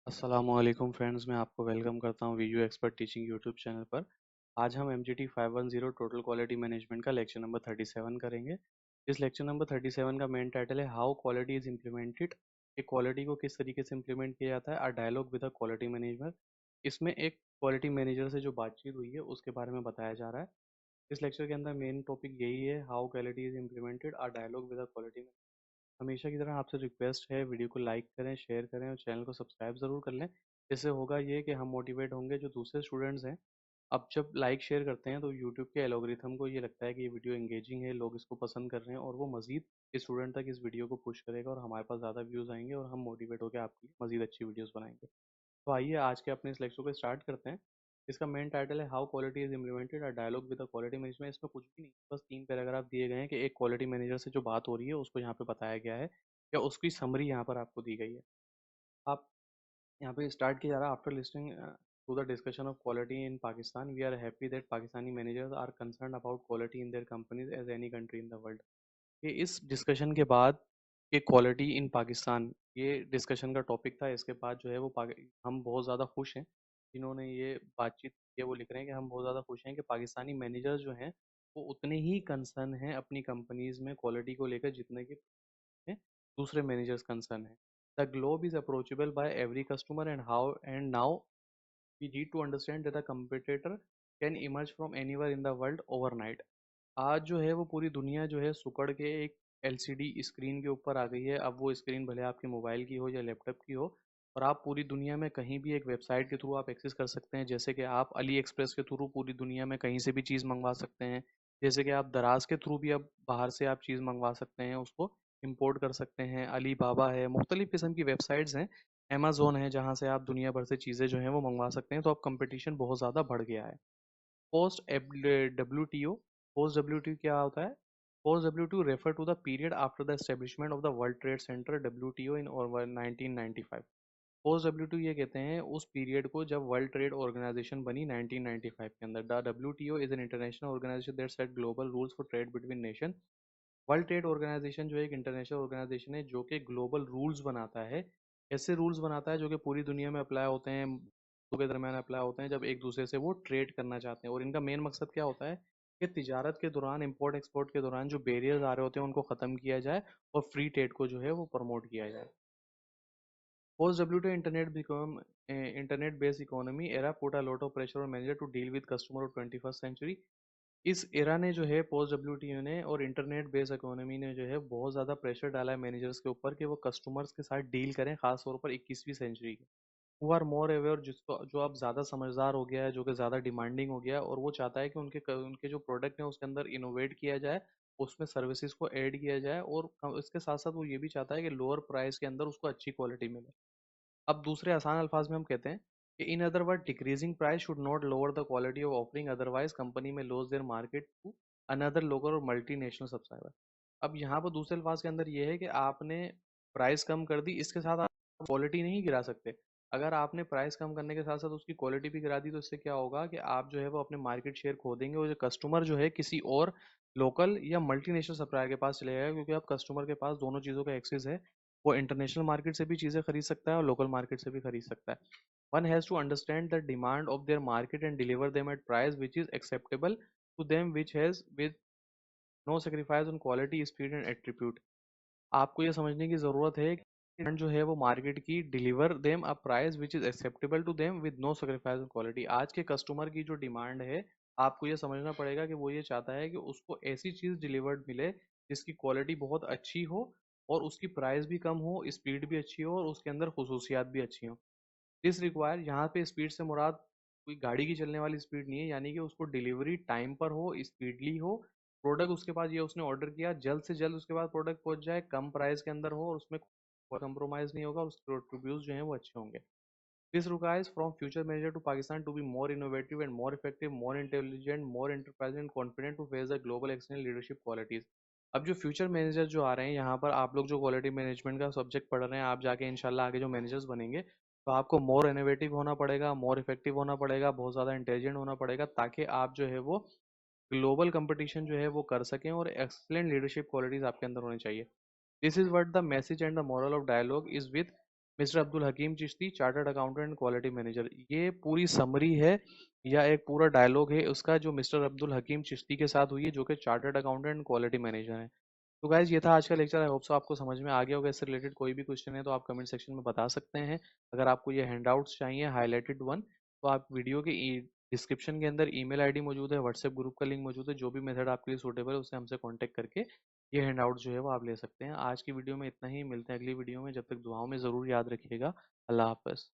अस्सलामुअलैकुम फ्रेंड्स, मैं आपको वेलकम करता हूं video expert teaching YouTube channel पर। आज हम MGT 510 टोटल क्वालिटी मैनेजमेंट का लेक्चर नंबर 37 करेंगे। इस लेक्चर नंबर 37 का मेन टाइटल है हाउ क्वालिटी इज इम्प्लीमेंटेड। एक क्वालिटी को किस तरीके से इम्प्लीमेंट किया जाता है, a dialogue with a quality manager. इसमें एक क्वालिटी मैनेजर से जो बातचीत हुई है उसके बारे में बताया जा रहा है। इस लेक्चर के अंदर मेन टॉपिक यही है, how quality is implemented, a dialogue with a quality. हमेशा की तरह आपसे रिक्वेस्ट है, वीडियो को लाइक करें, शेयर करें और चैनल को सब्सक्राइब ज़रूर कर लें। इससे होगा ये कि हम मोटिवेट होंगे, जो दूसरे स्टूडेंट्स हैं। अब जब लाइक शेयर करते हैं तो यूट्यूब के एल्गोरिथम को ये लगता है कि ये वीडियो एंगेजिंग है, लोग इसको पसंद कर रहे हैं और वो मज़ीद इस स्टूडेंट तक इस वीडियो को पुश करेगा और हमारे पास ज़्यादा व्यूज़ आएंगे और हम मोटिवेट होकर आपके लिए मज़ीद अच्छी वीडियोज़ बनाएंगे। तो आइए आज के अपने इस लेक्चर को स्टार्ट करते हैं। इसका मेन टाइटल है how quality is implemented, a dialogue with the quality management. इसमें कुछ भी नहीं, बस 3 पैराग्राफ दिए गए हैं कि एक क्वालिटी मैनेजर से जो बात हो रही है उसको यहाँ पे बताया गया है या उसकी समरी यहाँ पर आपको दी गई है। आप यहाँ पे स्टार्ट किया जा रहा है, after listening to the discussion of quality in Pakistan, we are happy that Pakistani managers are concern about quality in their companies as any country in the world. ये इस डिस्कशन के बाद कि क्वालिटी इन पाकिस्तान, ये डिस्कशन का टॉपिक था। इसके बाद जो है वो हम बहुत ज़्यादा खुश हैं, जिन्होंने ये बातचीत की है वो लिख रहे हैं कि हम बहुत ज़्यादा खुश हैं कि पाकिस्तानी मैनेजर्स जो हैं वो उतने ही कंसर्न हैं अपनी कंपनीज में क्वालिटी को लेकर जितने कि दूसरे मैनेजर्स कंसर्न है। The globe is approachable by every customer and now we need to understand that a competitor can emerge from anywhere in the world overnight. आज जो है वो पूरी दुनिया जो है सुकड़ के एक LCD स्क्रीन के ऊपर आ गई है। अब वो स्क्रीन भले आपके मोबाइल की हो या लैपटॉप की हो, और आप पूरी दुनिया में कहीं भी एक वेबसाइट के थ्रू आप एक्सेस कर सकते हैं। जैसे कि आप अली एक्सप्रेस के थ्रू पूरी दुनिया में कहीं से भी चीज़ मंगवा सकते हैं। जैसे कि आप दराज के थ्रू भी अब बाहर से आप चीज़ मंगवा सकते हैं, उसको इंपोर्ट कर सकते हैं। अली बाबा है, मुख्तलिफ़ किस्म की वेबसाइट्स हैं। अमेज़ोन है जहाँ से आप दुनिया भर से चीज़ें जो हैं वो मंगवा सकते हैं। तो अब कंपटीशन बहुत ज़्यादा बढ़ गया है। Post WTO। पोस्ट WTO क्या होता है? Post WTO refer to the period after the establishment of the World Trade Center WTO in 1995। Post WTO ये कहते हैं उस पीरियड को जब वर्ल्ड ट्रेड ऑर्गेनाइजेशन बनी 1995 के अंदर। The WTO is an international organisation that set global rules for trade between nation. World Trade Organisation जो है एक इंटरनेशनल ऑर्गेनाइजेशन है जो कि ग्लोबल रूल्स बनाता है। ऐसे रूल्स बनाता है जो कि पूरी दुनिया में अप्लाई होते हैं, मुल्कों के दरमियान अप्लाई होते हैं जब एक दूसरे से वो ट्रेड करना चाहते हैं। और इनका मेन मकसद क्या होता है कि तिजारत के दौरान, इंपोर्ट एक्सपोर्ट के दौरान जो बैरियर्स आ रहे होते हैं उनको ख़त्म किया जाए और फ्री ट्रेड को जो है वो प्रमोट किया जाए। Post WTO internet based economy era put a lot of pressure on manager to deal with customer of 21st century. इस एरा ने जो है, पोस्ट WTO ने और इंटरनेट बेस्ड इकोनॉमी ने जो है बहुत ज़्यादा प्रेशर डाला है मैनेजर्स के ऊपर कि वो कस्टमर्स के साथ डील करें, खास तौर पर 21वीं सेंचुरी के। हु आर मोर अवेयर, जिसको जो अब ज़्यादा समझदार हो गया है, जो कि ज़्यादा डिमांडिंग हो गया है, और वो चाहता है कि उनके जो प्रोडक्ट हैं उसके अंदर इनोवेट किया जाए, उसमें सर्विसेज को ऐड किया जाए, और इसके साथ साथ वो ये भी चाहता है कि लोअर प्राइस के अंदर उसको अच्छी क्वालिटी मिले। अब दूसरे आसान अल्फाज में हम कहते हैं कि in other word decreasing price should not lower the quality of offering, otherwise company में loss their market to another local और मल्टीनेशनल सब्सक्राइबर। अब यहाँ पर दूसरे अल्फाज के अंदर ये है कि आपने प्राइस कम कर दी, इसके साथ आप क्वालिटी नहीं गिरा सकते। अगर आपने प्राइस कम करने के साथ साथ उसकी क्वालिटी भी गिरा दी तो इससे क्या होगा कि आप जो है वो अपने मार्केट शेयर खो देंगे, और जो कस्टमर जो है किसी और लोकल या मल्टीनेशनल सप्लायर के पास चले जाएगा, क्योंकि अब कस्टमर के पास दोनों चीज़ों का एक्सेस है। वो इंटरनेशनल मार्केट से भी चीज़ें खरीद सकता है और लोकल मार्केट से भी खरीद सकता है। One has to understand the demand of their market and deliver them at price which is acceptable to them, which has with no sacrifice on quality, speed and attribute. आपको ये समझने की ज़रूरत है कि डिमांड जो है वो मार्केट की, deliver them a price which is acceptable to them with no sacrifice on quality. आज के कस्टमर की जो डिमांड है, आपको ये समझना पड़ेगा कि वो ये चाहता है कि उसको ऐसी चीज़ डिलीवर्ड मिले जिसकी क्वालिटी बहुत अच्छी हो और उसकी प्राइस भी कम हो, स्पीड भी अच्छी हो और उसके अंदर खसूसियात भी अच्छी हो। दिस रिक्वायर, यहाँ पे स्पीड से मुराद कोई गाड़ी की चलने वाली स्पीड नहीं है, यानी कि उसको डिलीवरी टाइम पर हो, स्पीडली हो। प्रोडक्ट उसके पास, ये उसने ऑर्डर किया, जल्द से जल्द उसके पास प्रोडक्ट पहुंच जाए, कम प्राइस के अंदर हो और उसमें कंप्रोमाइज़ नहीं होगा और उसके रिव्यूज़ जो हैं वो अच्छे होंगे। This requires from future manager to Pakistan to be more innovative and more effective, more intelligent, more enterprising and confident to face the global external leadership qualities. अब जो फ्यूचर मैनेजर जो आ रहे हैं यहाँ पर, आप लोग जो क्वालिटी मैनेजमेंट का सब्जेक्ट पढ़ रहे हैं, आप जाके इंशाल्लाह आगे जो मैनेजर्स बनेंगे, तो आपको मोर इनोवेटिव होना पड़ेगा, मोर इफेक्टिव होना पड़ेगा, बहुत ज़्यादा इंटेलिजेंट होना पड़ेगा, ताकि आप जो है वो ग्लोबल कंपटीशन जो है वो कर सकें, और एक्सलेंट लीडरशिप क्वालिटीज़ आपके अंदर होनी चाहिए। This is what the message and the moral of dialogue is with mister Abdul Hakeem Chishti, chartered accountant quality manager. ये पूरी समरी है या एक पूरा डायलॉग है उसका जो मिस्टर अब्दुल हकीम चिश्ती के साथ हुई है, जो कि चार्टर्ड अकाउंटेंट क्वालिटी मैनेजर है। तो गाइज ये था आज का लेक्चर। आई होप सो आपको समझ में आ गया होगा। इससे रिलेटेड कोई भी क्वेश्चन है तो आप कमेंट सेक्शन में बता सकते हैं। अगर आपको ये हैंडआउट्स चाहिए हाईलाइटेड वन, तो आप वीडियो के डिस्क्रिप्शन के अंदर ईमेल आईडी मौजूद है, व्हाट्सएप ग्रुप का लिंक मौजूद है। जो भी मेथड आपके लिए सूटेबल है उससे हमसे कॉन्टैक्ट करके ये हैंडआउट जो है वो आप ले सकते हैं। आज की वीडियो में इतना ही, मिलते हैं अगली वीडियो में। जब तक दुआओं में ज़रूर याद रखिएगा। अल्लाह हाफ़िज़।